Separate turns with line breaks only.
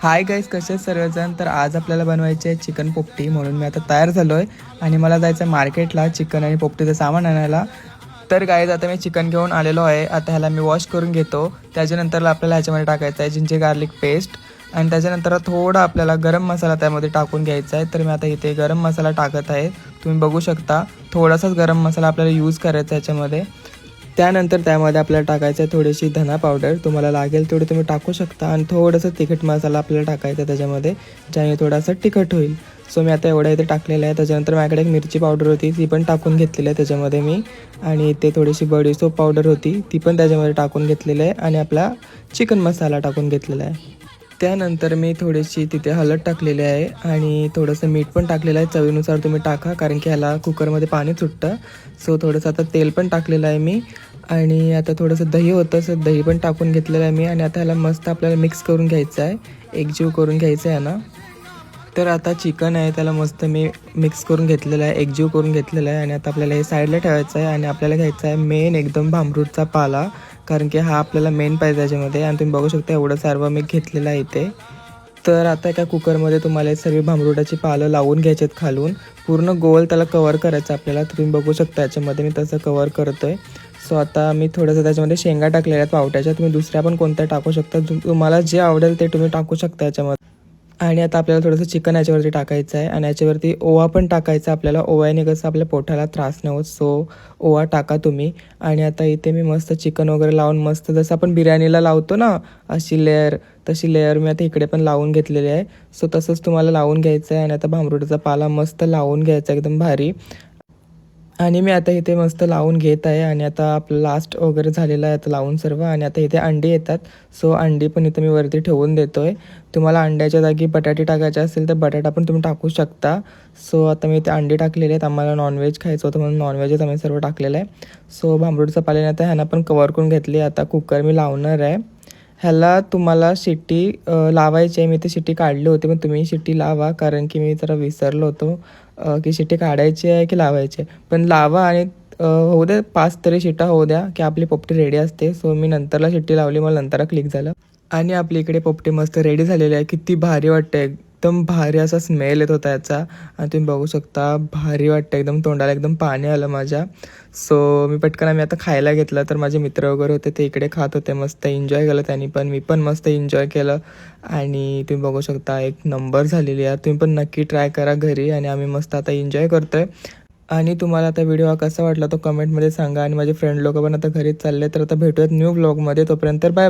Hi guys, कसे आहेत सर्वजण. तर आज आपल्याला बनवायचे आहे चिकन पोपटी. म्हणून मी आता तयार झालो आहे आणि मला जायचं आहे मार्केटला चिकन आणि पोपटीचं सामान आणायला. तर गाईज आता मी चिकन घेऊन आलेलो आहे. आता ह्याला मी वॉश करून घेतो. त्याच्यानंतर आपल्याला ह्याच्यामध्ये टाकायचं आहे जिंजर गार्लिक पेस्ट आणि त्याच्यानंतर थोडा आपल्याला गरम मसाला त्यामध्ये टाकून घ्यायचा आहे. तर मी आता इथे गरम मसाला टाकत आहे. तुम्ही बघू शकता थोडासाच गरम मसाला आपल्याला यूज करायचा आहे ह्याच्यामध्ये. त्यानंतर त्यामध्ये आपल्याला टाकायचं आहे थोडीशी धना पावडर. तुम्हाला लागेल तेवढे तुम्ही टाकू शकता आणि थोडंसं तिखट मसाला आपल्याला टाकायचा त्याच्यामध्ये, ज्याने थोडासा तिखट होईल. सो मी आता एवढं इथे टाकलेलं आहे. त्याच्यानंतर माझ्याकडे एक मिरची पावडर होती, ती पण टाकून घेतलेली आहे त्याच्यामध्ये मी. आणि इथे थोडीशी बडीसोप पावडर होती, ती पण त्याच्यामध्ये टाकून घेतलेली आहे. आणि आपला चिकन मसाला टाकून घेतलेला आहे. त्यानंतर मी थोडीशी तिथे हळद टाकलेली आहे आणि थोडंसं मीठ पण टाकलेलं आहे. चवीनुसार तुम्ही टाका, कारण की ह्याला कुकरमध्ये पाणी सुटतं. सो थोडंसं आता तेल पण टाकलेलं आहे मी. आणि आता थोडंसं दही होतं, सो दही पण टाकून घेतलेलं आहे मी. आणि आता ह्याला मस्त आपल्याला मिक्स करून घ्यायचं आहे, एकजीव करून घ्यायचं आहे ना. तर आता चिकन आहे त्याला मस्त मी मिक्स करून घेतलेलं आहे, एकजीव करून घेतलेलं आहे. आणि आता आपल्याला हे साईडला ठेवायचं आहे. आणि आपल्याला घ्यायचा आहे मेन एकदम भांबरूटचा पाला, कारण की हा आपल्याला मेन पाहिजे त्याच्यामध्ये. आणि तुम्ही बघू शकता एवढं सर्व मी घेतलेलं आहे इथे. तर आता एका कुकरमध्ये तुम्हाला हे सर्व भांबरूटाची पालं लावून घ्यायची आहेत खालून. पूर्ण गोल त्याला कवर करायचं आपल्याला. तुम्ही बघू शकता याच्यामध्ये मी तसं कवर करतो आहे. सो आता मी थोडंसं त्याच्यामध्ये शेंगा टाकलेल्या आहेत पावट्याच्या. तुम्ही दुसऱ्या पण कोणत्या टाकू शकता, तुम्हाला जे आवडेल ते तुम्ही टाकू शकता याच्यामध्ये. आणि आता आपल्याला थोडंसं चिकन याच्यावरती टाकायचं आहे. आणि याच्यावरती ओवा पण टाकायचा आपल्याला. ओव्याने कसं आपल्या पोटाला त्रास नाही होत, सो ओवा टाका तुम्ही. आणि आता इथे मी मस्त चिकन वगैरे लावून मस्त जसं आपण बिर्याणीला लावतो ना अशी लेअर, तशी लेअर मी आता इकडे पण लावून घेतलेली आहे. सो तसंच तुम्हाला लावून घ्यायचं आहे. आणि आता भांबरुटाचा पाला मस्त लावून घ्यायचा एकदम भारी. आणि मी आता इथे मस्त लावून घेत आहे. आणि आता आपलं लास्ट वगैरे झालेलं आहे आता लावून सर्व. आणि आता इथे अंडी येतात, सो अंडी पण इथं मी वरती ठेवून देतो आहे. तुम्हाला अंड्याच्या जागी बटाटे टाकायचे असेल तर बटाटा पण तुम्ही टाकू शकता. सो आता मी इथे अंडी टाकलेले आहेत. आम्हाला नॉनव्हेज खायचं होतं म्हणून नॉनव्हेजच आम्ही सर्व टाकलेलं आहे. सो भांबरूटचा पाल्याने आता ह्यांना पण कवर करून घेतली. आता कुकर मी लावणार आहे. ह्याला तुम्हाला शिट्टी लावायची आहे. मी ते शिट्टी काढली होती, पण तुम्ही शिट्टी लावा, कारण की मी जरा विसरलो होतो की शिट्टी काढायची आहे की लावायची आहे. पण लावा आणि होऊ द्या 5 तरी शिट्ट्या होऊ द्या की आपली पोपटी रेडी असते. सो मी नंतरला शिट्टी लावली, मला नंतरला क्लिक झालं. आणि आपली इकडे पोपटी मस्त रेडी झालेली आहे. किती भारी वाटते, एकदम भारी असा स्मेल येत होता याचा. आणि तुम्ही बघू शकता भारी वाटतं, एकदम तोंडाला एकदम पाणी आलं माझ्या. सो मी पटकन आम्ही आता खायला घेतलं. तर माझे मित्र वगैरे होते ते इकडे खात होते, मस्त एन्जॉय केलं त्यांनी पण, मी पण मस्त एन्जॉय केलं. आणि तुम्ही बघू शकता एक नंबर झालेली आहे. तुम्ही पण नक्की ट्राय करा घरी. आणि आम्ही मस्त आता एन्जॉय करतो आहे. आणि तुम्हाला आता व्हिडिओ हा कसा वाटला तो कमेंटमध्ये सांगा. आणि माझे फ्रेंड लोक पण आता घरीच चालले. तर आता भेटूयात न्यू व्लॉगमध्ये. तोपर्यंत बाय.